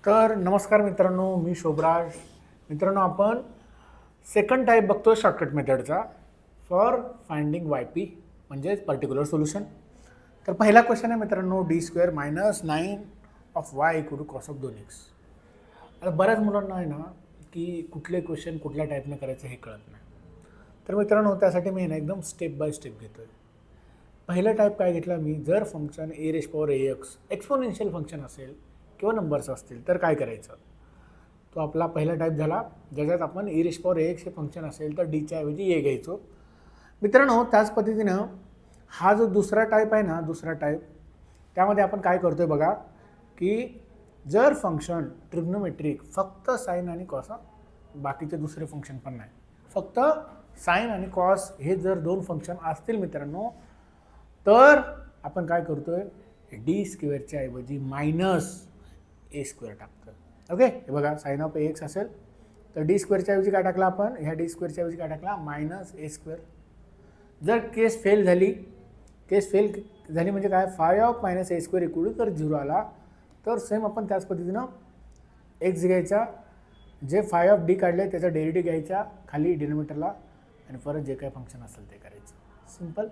तर नमस्कार मित्रांनो, मी शोभराज. मित्रांनो, आपण सेकंड टाईप बघतो शॉर्टकट मेथडचा फॉर फाइंडिंग वाय पी म्हणजेच पर्टिक्युलर सोल्युशन. तर पहिला क्वेश्चन आहे मित्रांनो, d² - 9 of y equal to cos of 2x. आता बऱ्याच मुलांना आहे ना की कुठले क्वेश्चन कुठल्या टाईपने करायचं हे कळत नाही. तर मित्रांनो, त्यासाठी मी ना एकदम स्टेप बाय स्टेप घेतो आहे. पहिला टाईप काय घेतला मी, जर फंक्शन e⁻ax एक्सपोनेन्शियल फंक्शन असेल किंवा नंबर्स असतील तर काय करायचं. तो आपला पहिला टाईप झाला, ज्याच्यात आपण e⁻ax हे फंक्शन असेल तर डीच्या ऐवजी ए घ्यायचो. मित्रांनो, त्याच पद्धतीनं हा जो दुसरा टाईप आहे ना, दुसरा टाईप, त्यामध्ये आपण काय करतोय बघा, की जर फंक्शन ट्रिग्नोमेट्रिक फक्त साईन आणि कॉस, बाकीचे दुसरे फंक्शन पण नाही, फक्त साईन आणि कॉस हे जर दोन फंक्शन असतील मित्रांनो, तर आपण काय करतोय, d² ऐवजी -a² टाकतो. ओके, हे बघा, साइन ऑफ ax असेल तर d² ऐवजी काय टाकला आपण, ह्या d² ऐवजी काय टाकला, -a². जर केस फेल झाली म्हणजे काय, five of -a² equal to, तर 0 आला तर सेम आपण त्याच पद्धतीनं x घ्यायचा, जे फाय ऑफ d काढले त्याचा डेरिव्हेटिव्ह घ्यायचा खाली डिनोमिनेटरला, आणि परत जे काही फंक्शन असेल ते करायचं. सिंपल.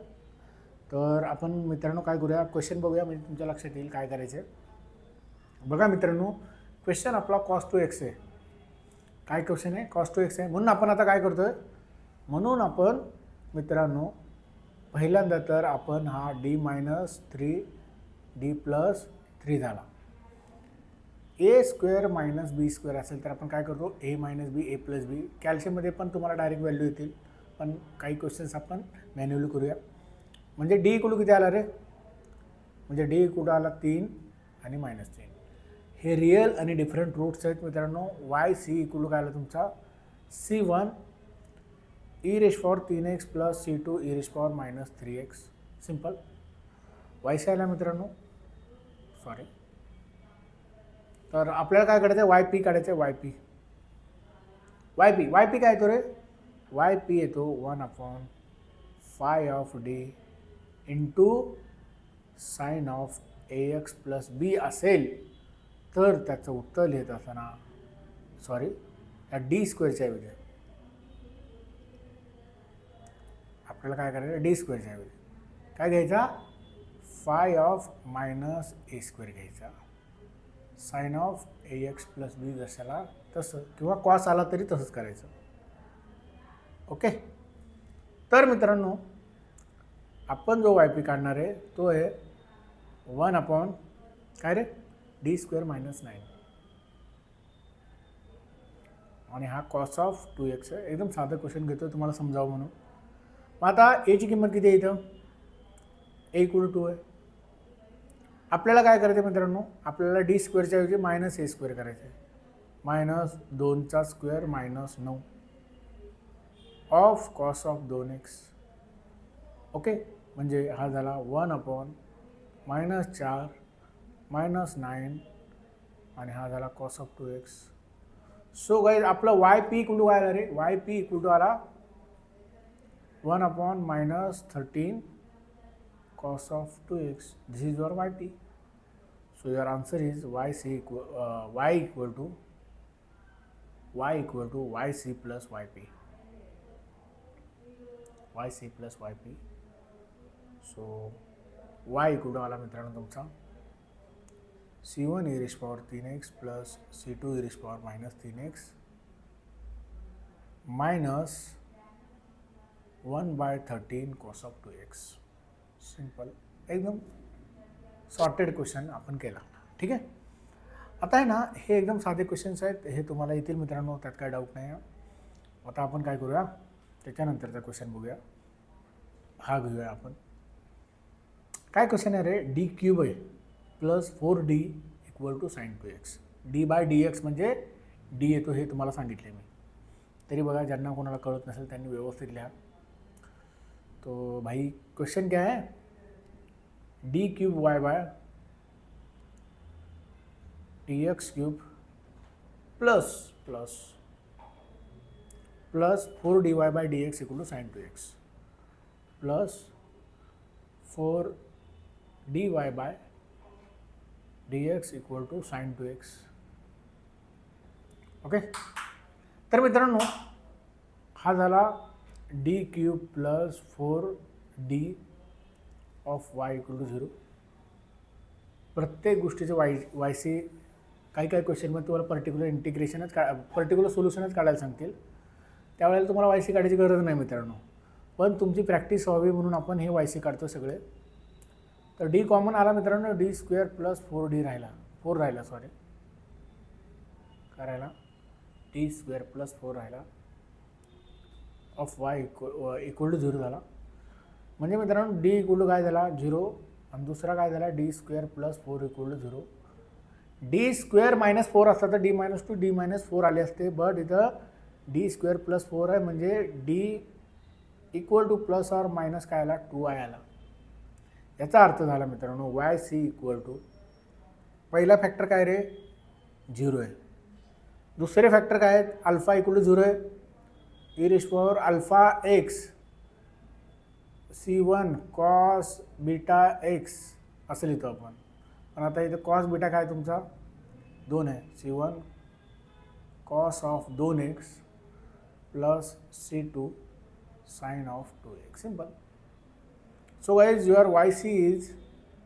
तर आपण मित्रांनो काय करूया, क्वेश्चन बघूया, म्हणजे तुमच्या लक्षात येईल काय करायचं आहे. बघा मित्रांनो, क्वेश्चन आपला cos 2x आहे. काय क्वेश्चन आहे, cos 2x आहे. म्हणून आपण आता काय करतोय, म्हणून आपण मित्रांनो पहिल्यांदा तर आपण हा d - 3d + 3 झाला. a² - b² असेल तर आपण काय करतो, a - b a + b. कॅल्शियममध्ये पण तुम्हाला डायरेक्ट व्हॅल्यू येतील, पण काही क्वेश्चन्स आपण मॅन्युअली करूया. म्हणजे d इक्वल किती आला रे, म्हणजे d इक्वल आला 3 आणि -3. हे रिअल आणि डिफरंट रूट्स आहेत मित्रांनो. yc इक्वल काय आला तुमचा, c1 e⁻3x + c2 e⁻−3x. Simple. yc आला मित्रांनो, सॉरी. तर आपल्याला काय काढायचं आहे, yp काढायचं आहे. yp काय येतो रे, yp येतो 1/phi of d into sine of ax + b असेल तर त्याचं उत्तर लिहित असताना, सॉरी, या d² ऐवजी आपल्याला काय करायचं, d² ऐवजी काय घ्यायचा, फाय ऑफ -a² घ्यायचा, साइन ऑफ ax + b जशाला तसं, किंवा कॉस आला तरी तसंच करायचं. ओके. तर मित्रांनो, आपण जो yp काढणार आहे तो आहे 1/ काय रे, d² - 9, आणि हा cos ऑफ 2x आहे. एकदम साधं क्वेश्चन घेतो तुम्हाला समजावं म्हणून. मग आता a ची किंमत किती आहे इथं, a इक्वल 2 आहे. आपल्याला काय करायचं आहे मित्रांनो, आपल्याला d² ऐवजी -a² करायचं आहे. -2² -9 of cos of 2x. Okay, म्हणजे हा झाला 1/-4 -9, आणि हा झाला cos of 2x. So guys, आपलं yp इक्वल काय आला रे, yp इक्वल आला 1/-13 cos of 2x. This is your yp. So your answer is y equal to yc plus yp. yc plus yp. So y equal to आला मित्रांनो तुमचा c1 e⁻3x plus c2 e⁻−3x minus 1/13 cos of 2x. Simple, एकदम sorted question आपण केला. ठीक आहे. आता आहे ना, हे एकदम साधे क्वेश्चन्स आहेत, हे तुम्हाला येतील मित्रांनो, त्यात काय डाऊट नाही आहे. आता आपण काय करूया, त्याच्यानंतरचा क्वेश्चन बघूया. हा घेऊया आपण. काय क्वेश्चन आहे रे, d³ आहे plus 4d equal to sine 2x. d/dx म्हणजे d येतो हे तुम्हाला सांगितले मी. तरी बघा, ज्यांना कोणाला कळत नसेल त्यांनी व्यवस्थित लिहा. तो भाई क्वेश्चन क्या है, d³ y/dx³ plus 4dy/dx equal to sine 2x plus 4dy/dx equal to sine 2x ओके. तर मित्रांनो हा झाला D cube plus 4d of Y equal to 0. प्रत्येक गोष्टीचे वाय सी काही क्वेश्चनमध्ये तुम्हाला पर्टिक्युलर सोल्युशनच काढायला सांगतील. त्यावेळेला तुम्हाला वाय सी काढायची गरज नाही मित्रांनो, पण तुमची प्रॅक्टिस व्हावी म्हणून आपण हे वाय सी काढतो सगळे. तर डी कॉमन आला मित्रांनो, डी स्क्वेअर प्लस 4d राहिला, 4 राहिला सॉरी, काय राहिला, डी स्क्वेअर प्लस 4 राहिला ऑफ वाय इक्वल टू 0 झाला. म्हणजे मित्रांनो डी इक्वल टू काय झाला 0, आणि दुसरा काय झाला D square plus 4 equal to 0. D square minus 4 असता तर डी मायनस 2 डी मायनस 4 आले असते, बट इथं डी स्क्वेअर प्लस 4 आहे म्हणजे D equal two plus or minus काय आला 2i आला. याचा अर्थ झाला मित्रांनो वाय सी इक्वल टू, पहिला फॅक्टर काय रे 0 आहे, दुसरे फॅक्टर काय आहेत अल्फा इक्वल टू 0 आहे, ई रेश power alpha x C1 cos beta x असं लिहितो आपण. पण आता इथे कॉस बीटा काय तुमचा 2 आहे, C1 cos of 2x plus C2 sine of 2x. Simple. So guys your Y C is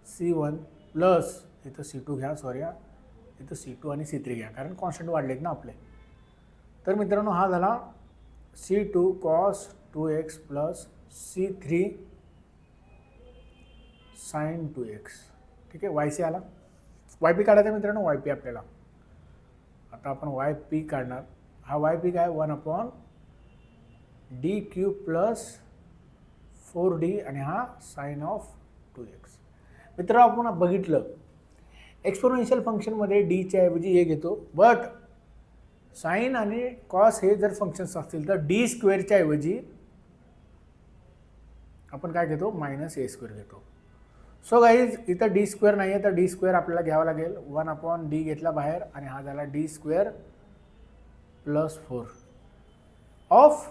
C1 plus इथं C2 घ्या, सॉरी इथं C2 आणि C3 घ्या कारण कॉन्स्टंट वाढलेत ना आपले. तर मित्रांनो हा झाला C2 cos 2x plus C3 sign 2x. ठीक आहे, वाय सी आला. वाय पी काढायचा मित्रांनो, वाय पी आपल्याला आता आपण वाय पी काढणार. हा वाय पी काय 1 upon D cube plus 4d आणि हा साइन ऑफ 2x. मित्र आपण बघितलं एक्सपोनेन्शियल फंक्शनमध्ये डीच्या ऐवजी ए घेतो, बट साइन आणि कॉस हे जर फंक्शन्स असतील तर डी स्क्वेअरच्या ऐवजी आपण काय घेतो मायनस ए स्क्वेअर घेतो. सो गाईज इथं डी स्क्वेअर नाही आहे तर डी स्क्वेअर आपल्याला घ्यावा लागेल. 1 अपॉन डी घेतला बाहेर आणि हा झाला D square plus 4 of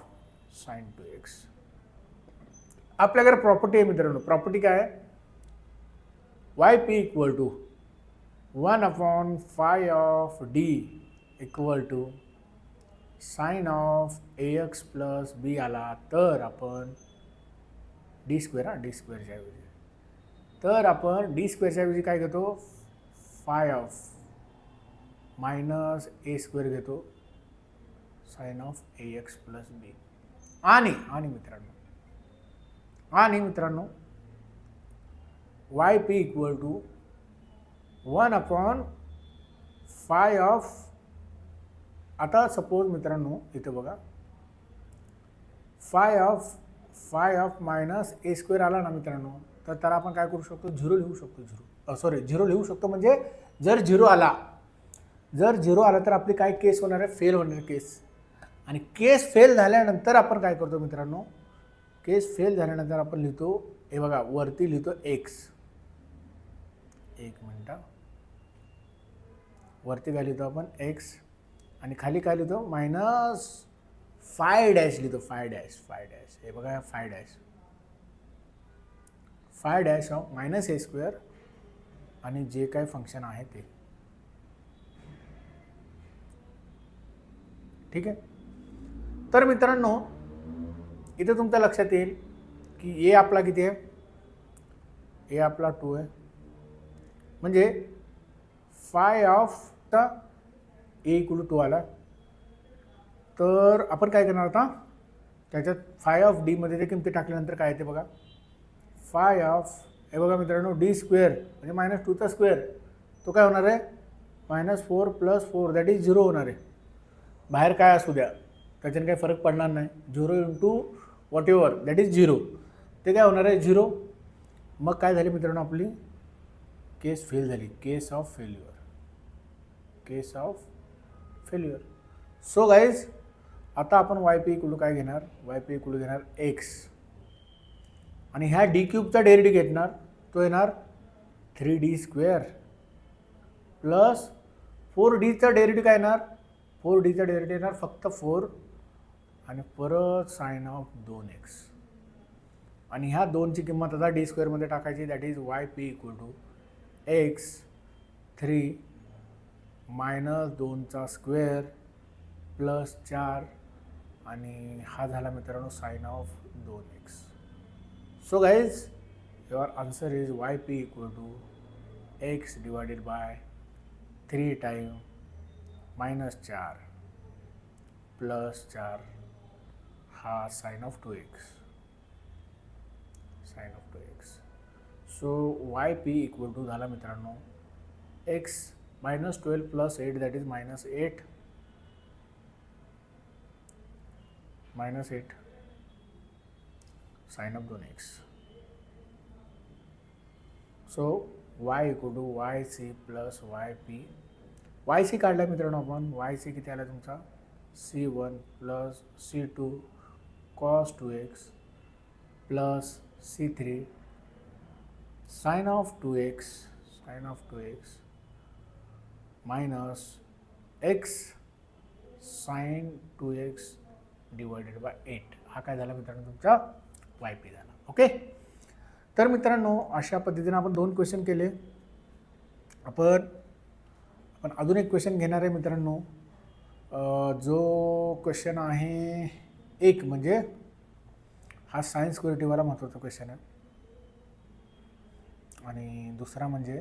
sine 2x. आपल्याकडे प्रॉपर्टी आहे मित्रांनो, प्रॉपर्टी काय आहे Y P equal to 1 upon phi of D equal to sine of A X plus B आला तर आपण डी स्क्वेअर डी स्क्वेअरच्या ऐवजी, तर आपण डी स्क्वेअरच्या ऐवजी काय घेतो phi of minus A square घेतो sine of A X plus B. आणि मित्रांनो Y P equal to 1 upon phi of, आता सपोज मित्रांनो इथे बघा phi of minus A square आला ना मित्रांनो, तर त्याला आपण काय करू शकतो 0 लिहू शकतो. झिरो लिहू शकतो. म्हणजे जर 0 आला तर आपली काय केस होणार आहे, फेल होणार केस. आणि केस फेल झाल्यानंतर आपण काय करतो मित्रांनो, केस फेल झाल्यानंतर आपण लिहितो हे बघा वरती लिहितो x, एक मिनिट, वरती काय लिहितो आपण x आणि खाली काय लिहितो मायनस फाय डॅश लिहितो, फाय डॅश हे बघा five dash of minus A square आणि जे काय फंक्शन आहे ते. ठीक आहे. तर मित्रांनो इथे तुमच्या लक्षात येईल की ए आपला किती आहे, ए आपला 2 आहे, म्हणजे phi of A equal to 2 आला. तर आपण काय करणार आता त्याच्यात फाय ऑफ डी मध्ये ते किमती टाकल्यानंतर काय येते बघा, फाय ऑफ हे बघा मित्रांनो डी स्क्वेअर म्हणजे मायनस 2चा स्क्वेअर, तो काय होणार आहे -4 प्लस 4 दॅट इज 0 होणार आहे. बाहेर काय असू द्या त्याच्याने काही फरक पडणार नाही, 0 into what ever that is 0, ते काय होणार आहे 0. मग काय झाली मित्रांनो आपली केस फेल झाली, केस ऑफ फेल्युअर. सो गाईज आता आपण वाय पी इक्वल टू काय घेणार, वाय पी इक्वल टू घेणार एक्स आणि ह्या डी क्यूबचा डेरिव्हेटिव्ह घेणार, तो येणार 3d स्क्वेअर प्लस 4dचा डेरिव्हेटिव्ह काय येणार, 4dचा डेरिव्हेटिव्ह येणार फक्त 4 आणि परत साइन ऑफ 2x आणि ह्या 2ची किंमत आता डी स्क्वेअरमध्ये टाकायची, that is Y P equal to X 3 minus 2चा स्क्वेअर प्लस 4 आणि हा झाला मित्रांनो sine of 2x. So guys your answer is Y P equal to X divided by 3 time -4 plus 4 हा sine of 2x. So Y P equal to झाला मित्रांनो X -12 plus 8 that is -8 sine of 2x. So Y equal to Y C plus Y P. Y C काढला मित्रांनो आपण. Y C किती आला तुमचा C1 plus C2 cos 2x plus C3 sine of 2x minus x sine 2x divided by 8. हा काय झाला मित्रांनो तुमचा वाय पी झाला. ओके. तर मित्रांनो अशा पद्धतीने आपण 2 क्वेश्चन केले. आपण अजून एक क्वेश्चन घेणार आहे मित्रांनो. जो क्वेश्चन आहे एक म्हणजे हा साइन स्क्वेअरिटीवाला महत्त्वाचा क्वेश्चन आहे आणि दुसरा म्हणजे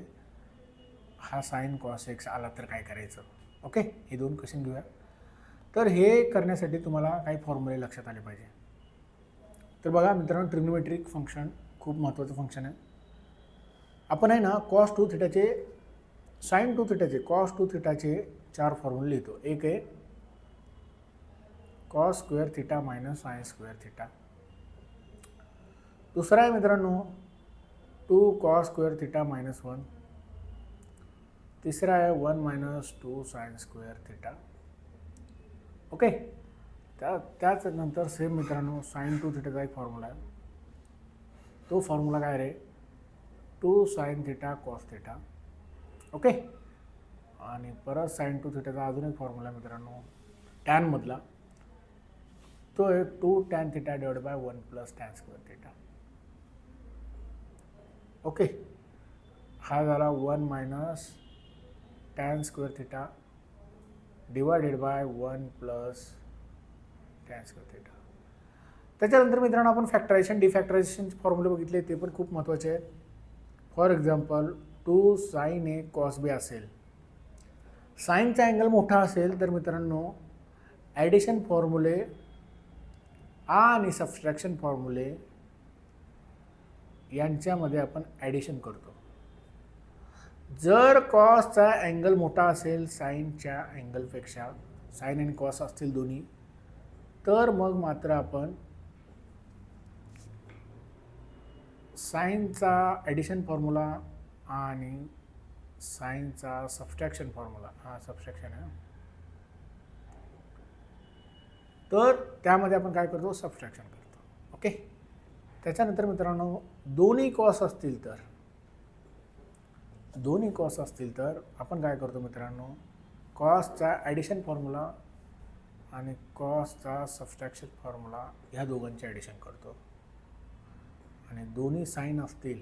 हा साइन कॉस एक्स आला तर काय करायचं. ओके. हे 2 क्वेश्चन घेऊया. तर हे करण्यासाठी तुम्हाला काही फॉर्म्युले लक्षात आले पाहिजे. तर बघा मित्रांनो ट्रिग्नोमेट्रिक फंक्शन खूप महत्त्वाचं फंक्शन आहे. आपण आहे ना कॉस 2 थिटाचे साइन 2 थिटाचे कॉस 2 थिटाचे 4 फॉर्म्युले लिहितो. एक आहे cos square theta minus sign square theta. दुसरा आहे मित्रांनो 2 कॉस स्क्वेअर थिटा मायनस 1. तिसरा आहे 1 minus 2 sine square theta. Okay. त्याच नंतर सेम मित्रांनो साइन 2 थिटाचा एक फॉर्म्युला आहे. तो फॉर्म्युला काय रे 2 sine theta cos theta. Okay. आणि परत साइन 2 थिटाचा अजून एक फॉर्म्युला मित्रांनो टॅनमधला. तो आहे 2 tan theta divide by 1 plus tan square theta. Okay. हा झाला 1 minus tan square theta divided by 1 plus tan square theta. त्याच्यानंतर मित्रांनो आपण फॅक्टरायझेशन डिफॅक्टरायझेशन फॉर्म्युले बघितले. ते पण खूप महत्त्वाचे आहेत. For example 2 sine A cos B असेल. साइनचा अँगल मोठा असेल तर मित्रांनो ॲडिशन फॉर्म्युले आणि सबट्रॅक्शन फॉर्म्युले यांच्यामध्ये आपण ॲडिशन करतो. जर कॉसचा अँगल मोठा असेल साइनच्या अँगलपेक्षा, साइन आणि कॉस असतील दोन्ही, तर मग मात्र आपण साइनचा ॲडिशन फॉर्म्युला आणि साइनचा सबट्रॅक्शन फॉर्म्युला, हा सबट्रॅक्शन आहे, तर त्यामध्ये आपण काय करतो सबट्रॅक्शन करतो. ओके. त्याच्यानंतर मित्रांनो दोन्ही कॉस असतील तर आपण काय करतो मित्रांनो कॉसचा ॲडिशन फॉर्म्युला आणि कॉसचा सबट्रॅक्शन फॉर्म्युला ह्या दोघांचे ॲडिशन करतो. आणि दोन्ही साइन असतील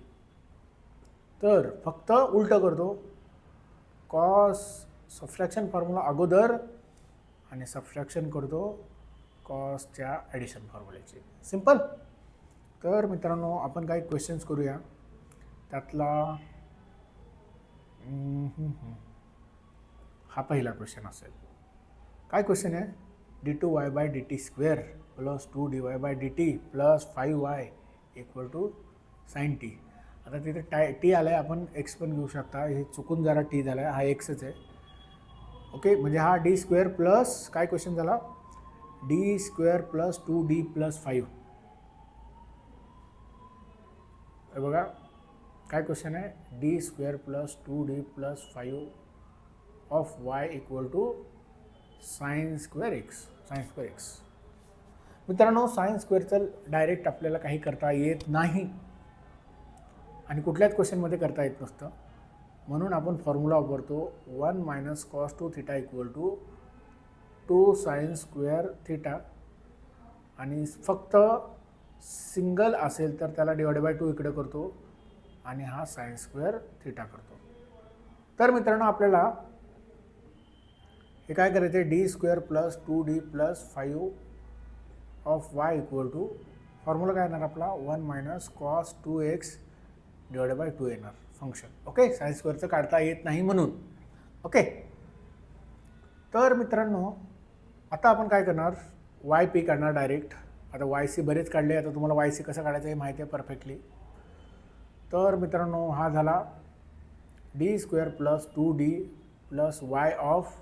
तर फक्त उलटं करतो. कॉस सबट्रॅक्शन फॉर्म्युला अगोदर आणि सबट्रॅक्शन करतो कॉसच्या ॲडिशन फॉर्म्युल्याची. सिंपल. तर मित्रांनो आपण काही क्वेश्चन्स करूया. त्यातला हा पहिला क्वेश्चन असेल. काय क्वेश्चन आहे d2y/dt² plus 2dy/dt plus 5y equal to sine T. आता तिथे टी आला आहे, आपण एक्स पण घेऊ शकता. हे चुकून जरा टी झाला आहे, हा एक्सच आहे. ओके. म्हणजे हा d² प्लस काय क्वेश्चन झाला d² प्लस 2d प्लस 5. हे बघा काय क्वेश्चन आहे d² plus 2d plus 5 of y equal to sine square X. मित्रांनो साइन स्क्वेअरचं डायरेक्ट आपल्याला काही करता येत नाही आणि कुठल्याच क्वेश्चनमध्ये करता येत नसतं. म्हणून आपण फॉर्म्युला वापरतो 1 minus cos 2 theta equal to 2 sine square theta. आणि फक्त सिंगल असेल तर त्याला डिवाइड/2 इकडे करतो आणि हा साइन स्क्वेअर थिटा करतो. तर मित्रांनो आपल्याला हे काय करायचं आहे, D square plus 2d plus 5 of Y equal to formula काय येणार आपला 1 minus cos 2x divided bye 2 येणार फंक्शन. ओके, साइन स्क्वेअरचं काढता येत नाही म्हणून. ओके, तर मित्रांनो आता आपण काय करणार, वाय पी काढणार डायरेक्ट. आता वाय सी बरेच काढले, आता तुम्हाला वाय सी कसं काढायचं हे माहिती आहे परफेक्टली. तर मित्रांनो हा झाला D square plus 2d plus y of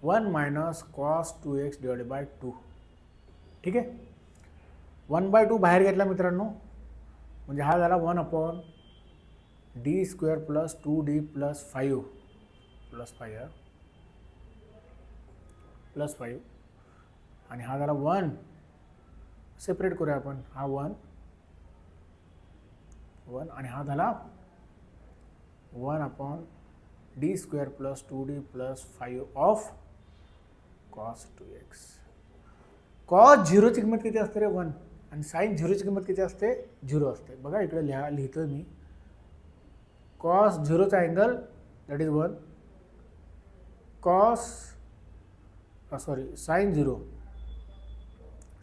1 minus cos 2x divided bye 2. ठीक आहे, 1/2 बाहेर घेतला मित्रांनो, म्हणजे हा झाला 1 upon D square plus 2d plus 5 plus 5 आणि हा झाला 1. सेपरेट करूया आपण, हा 1 आणि हा झाला 1 upon D square plus 2d plus 5 of cos 2x. Cos 0ची किंमत किती असते रे, 1, आणि साइन 0ची किंमत किती असते, 0 असते. बघा इकडे लिहितो मी, कॉस 0चा angle that is 1, cos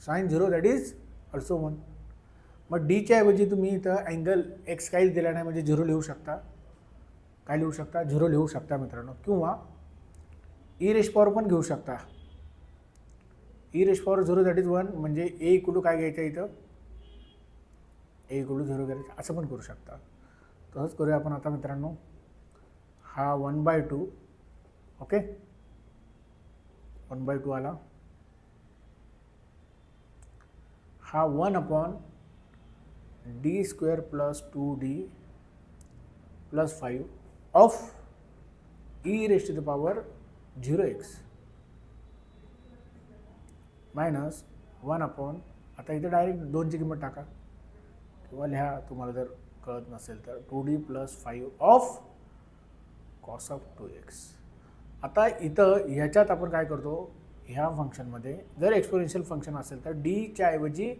sine 0 that is also 1. मग डीच्या ऐवजी तुम्ही इथं अँगल एक्स काहीच दिला नाही, म्हणजे 0 लिहू शकता. काय लिहू शकता, 0 लिहू शकता मित्रांनो. किंवा ई रेश पॉवर पण घेऊ शकता. ई रेश पॉवर 0 दॅट इज 1, म्हणजे ए इक्वल टू काय घ्यायचं इथं, ए इक्वल टू 0 घ्यायचं, असं पण करू शकता. तसंच करूया आपण आता मित्रांनो. हा 1/2, ओके, 1/2 आला. हा 1 upon D square plus 2d plus 5 of E raise to the power 0x minus 1 upon, आता इथे डायरेक्ट 2ची किंमत टाका किंवा लिहा तुम्हाला जर कळत नसेल तर, 2d plus 5 of cos of 2x. आता इथं ह्याच्यात आपण काय करतो, ह्या फंक्शनमध्ये जर एक्सपोनेन्शियल फंक्शन असेल तर डीच्या ऐवजी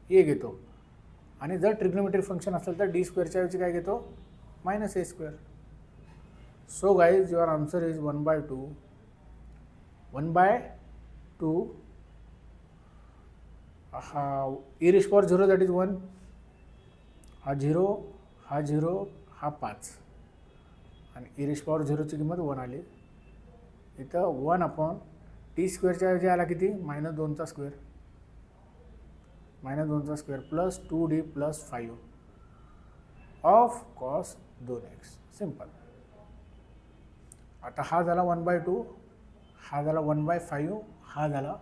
ए घेतो, आणि जर ट्रिग्नोमेट्रिक फंक्शन असेल तर डी स्क्वेअरच्या ऐवजी काय घेतो, minus A square. So guys your answer is 1/2. हा ई रेश पॉवर 0 दॅट इज 1, हा 0, हा 0, हा 5, आणि ई रेश पॉवर 0ची किंमत 1 आली. इथं 1 अपॉन टी स्क्वेअरच्या ऐवजी आला किती, -2चा square plus 2d plus 5 of cos 2x. Simple. आता हा झाला 1/2, हा झाला 1/5, हा झाला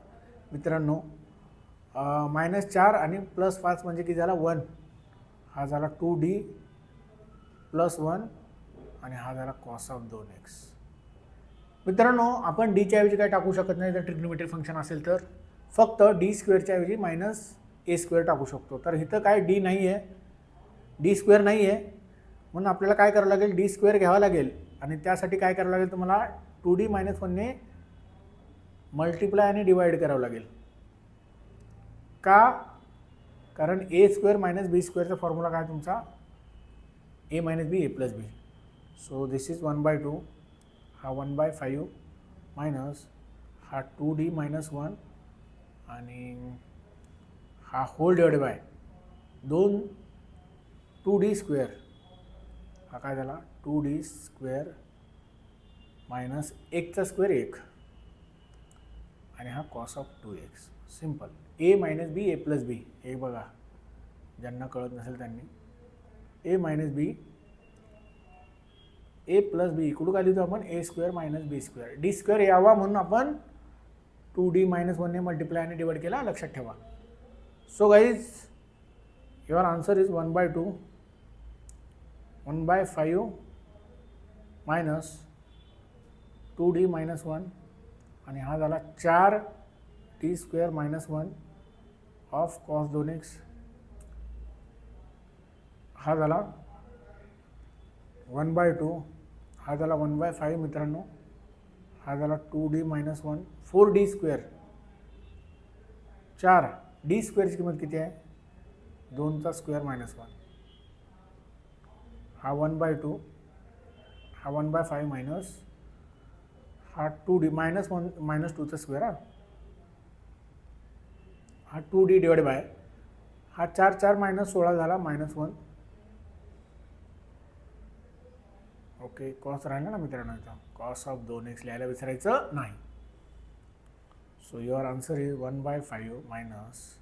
मित्रांनो -4 आणि प्लस 5 म्हणजे किती झाला 1, हा झाला 2d प्लस 1 आणि हा झाला कॉस ऑफ 2x. मित्रांनो आपण डीच्या ऐवजी काय टाकू शकत नाही जर ट्रिग्नोमेट्रिक फंक्शन असेल तर, फक्त डी स्क्वेअरच्या ऐवजी मायनस ए स्क्वेअर टाकू शकतो. तर इथं काय डी नाही आहे, डी स्क्वेअर नाही आहे, म्हणून आपल्याला काय करावं लागेल, डी स्क्वेअर घ्यावा लागेल. आणि त्यासाठी काय करावं लागेल तुम्हाला, 2d मायनस 1ने मल्टिप्लाय आणि डिवाइड करावं लागेल. का, कारण ए स्क्वेअर मायनस बी स्क्वेअरचा फॉर्म्युला काय तुमचा, A minus B A plus B. So this is 1/2, हा 1/5 मायनस हा 2d मायनस 1 आणि हा hole divide by 2d square, हा काय झाला 2d स्क्वेअर मायनस 1चा स्क्वेअर 1 आणि हा cos of 2x. Simple. A minus B A plus B, हे बघा ज्यांना कळत नसेल त्यांनी, ए मायनस बी ए प्लस बी इकडून काय लिहितो आपण, ए स्क्वेअर मायनस बी स्क्वेअर. डी स्क्वेअर यावा म्हणून आपण 2d मायनस 1ने मल्टिप्लाय आणि डिवाइड केला, लक्षात ठेवा. So guys your answer is 1/2, 1/5 minus 2d minus 1 आणि हा झाला 4d square minus 1 of cos 2x. हा झाला 1/2, हा झाला 1/5 मित्रांनो, हा झाला 2d minus 1, 4d square, 4d स्क्वेअरची किंमत किती आहे, 2चा स्क्वेअर मायनस 1, हा 1/2, हा 1/5 मायनस हा 2D -1 -2चा स्क्वेअर हा 2D डिवाइड बाय हा 4 4 -16 झाला -1. ओके, कॉस राहिला ना मित्रांनो, इथं कॉस ऑफ 2x लिहायला विसरायचं नाही. So your answer is 1/5 minus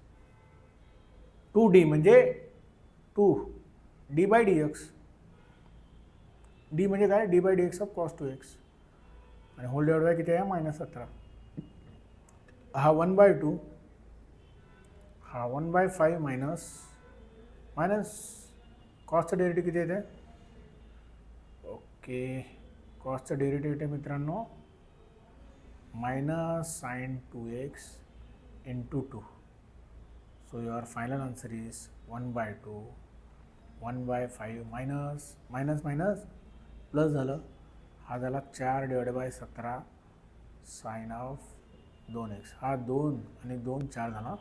2D म्हणजे 2d/dx. डी म्हणजे काय, d/dx ऑफ cos 2x आणि होल डिवाइड बाय किती आहे -17. हा 1/2 हा 1/5 मायनस कॉसचं डेरिव्हेटिव्ह किती येते. ओके, कॉसचं डेरिव्हेटिव्ह येते मित्रांनो -sin 2x into 2. So your final answer is 1/2 1/5 minus plus झालं, हा झाला 4/17 साइन ऑफ 2x. हा 2 आणि 2 4 झाला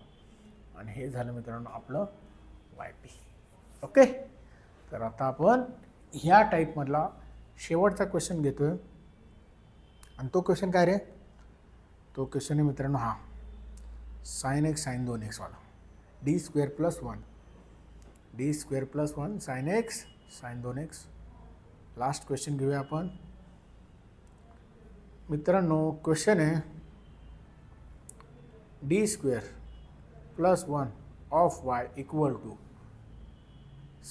आणि हे झालं मित्रांनो आपलं YP. ओके, तर आता आपण ह्या टाईपमधला शेवटचा क्वेश्चन घेतोय आणि तो क्वेश्चन काय रे, तो क्वेश्चन आहे मित्रांनो हा sin x sin 2x वाला d² + 1 d² + 1 sin x sin 2x. Last question घेऊया आपण मित्रांनो. क्वेश्चन आहे d² + 1 of y equal to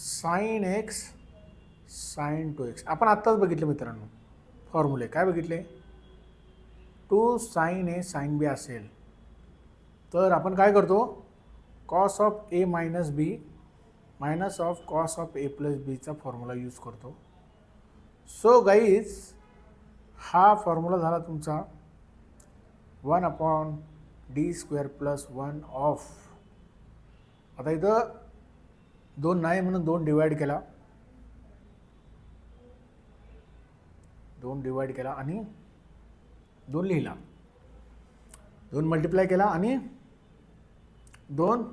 sin x sin 2x. आपण आत्ताच बघितलं मित्रांनो फॉर्म्युले, काय बघितले, 2 sin a sin b असेल तर आपण काय करतो, cos of a - b minus of cos of a + b चा फॉर्म्युला यूज करतो. सो गाईज हा फॉर्म्युला झाला तुमचा 1/d² + 1 ऑफ, आता इथं 2 नाही म्हणून 2 डिवाइड केला, 2 डिवाइड केला आणि 2 लिहिला, 2 मल्टिप्लाय केला आणि 2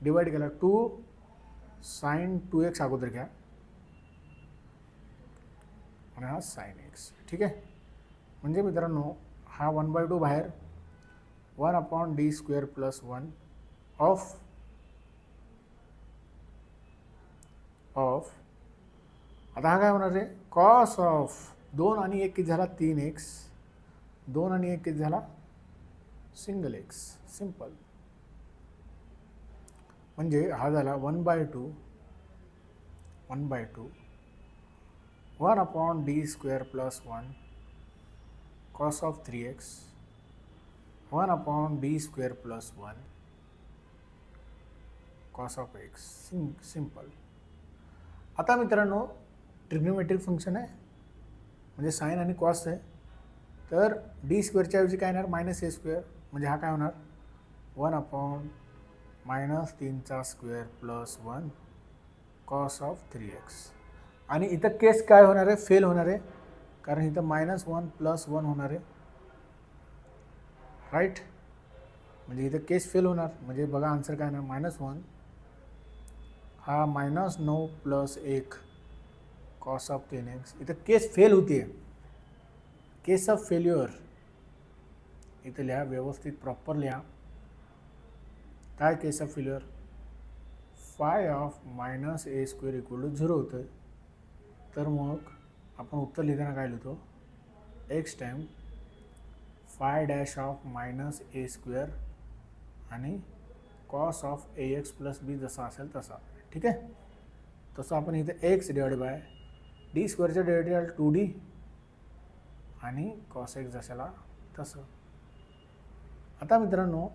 डिवाइड केला. 2 sin 2x अगोदर घ्या आणि हा sin x. ठीक आहे, म्हणजे मित्रांनो हा 1/2 बाहेर 1/d² + 1 ऑफ आता हा काय होणार आहे, कॉस ऑफ 2 आणि 1 किती झाला 3x, 2 आणि 1 किती झाला सिंगल x. सिंपल, म्हणजे हा झाला 1/2 1/2 1/d² + 1 cos of 3x 1/d² + 1 cos of x. Simple. आता मित्रांनो ट्रिग्नोमेट्रिक फंक्शन आहे म्हणजे साइन आणि कॉस आहे, तर d² ऐवजी काय येणार -a², म्हणजे हा काय होणार 1/-3² + 1 cos ऑफ 3x. आणि इथं केस काय होणार आहे, फेल होणार आहे, कारण इथं -1 + 1 होणार आहे, राईट. म्हणजे इथं केस फेल होणार, म्हणजे बघा आन्सर काय येणार -1 हा -9 + 1 cos ऑफ 10x. इथं केस फेल होती आहे, केस ऑफ फेल्युअर. इथं लिहा व्यवस्थित प्रॉपर लिहा, काय case of failure, phi of -a² = 0 होतं. तर मग आपण उत्तर लिहिताना काय लिहितो, x time five dash of -a² आणि cos ऑफ ax + b जसा असेल तसा. ठीक आहे, तसं आपण इथे x divide by d² derivative 2d आणि cos x जशाला तसं. आता मित्रांनो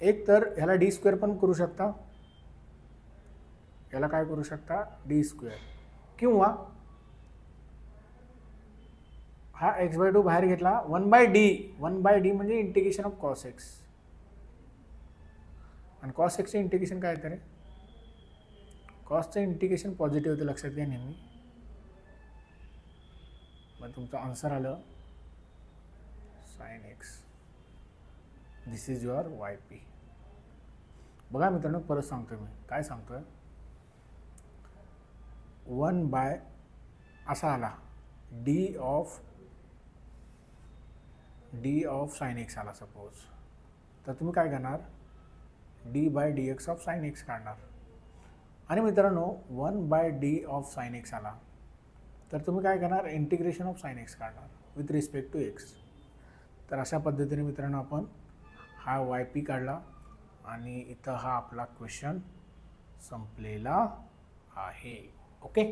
एक तर ह्याला d² पण करू शकता, याला काय करू शकता d², किंवा हा x/2 बाहेर घेतला 1/d म्हणजे इंटिग्रेशन ऑफ cos x, आणि cos x चे इंटिग्रेशन काय आहे, कॉसचं इंटिग्रेशन पॉझिटिव्ह होतं, लक्षात घ्या नेहमी. मग तुमचं आन्सर आलं sin x. This is your YP. बघा मित्रांनो परत सांगतोय मी, काय सांगतोय, 1 बाय असा आला d of D of sine X आला सपोज, तर तुम्ही काय करणार, D by D X of sine X काढणार. आणि मित्रांनो 1 by D of sine X आला तर तुम्ही काय करणार, इंटिग्रेशन ऑफ साइन एक्स काढणार विथ रिस्पेक्ट टू एक्स. तर अशा पद्धतीने मित्रांनो आपण हा वाय पी काढला आणि इथं हा आपला क्वेश्चन संपलेला आहे. ओके,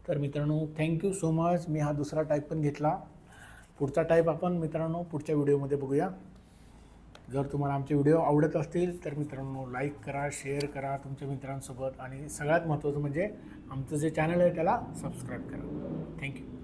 तर मित्रांनो थँक्यू सो मच. मी हा दुसरा टाईप पण घेतला. पुढचा टाईप आपण मित्रांनो पुढच्या व्हिडिओमध्ये बघूया. जर तुम्हाला आमचे व्हिडिओ आवडत असतील तर मित्रांनो लाईक करा, शेअर करा तुमच्या मित्रांसोबत आणि सगळ्यात महत्त्वाचं म्हणजे आमचं जे चॅनल आहे त्याला सबस्क्राईब करा. थँक्यू.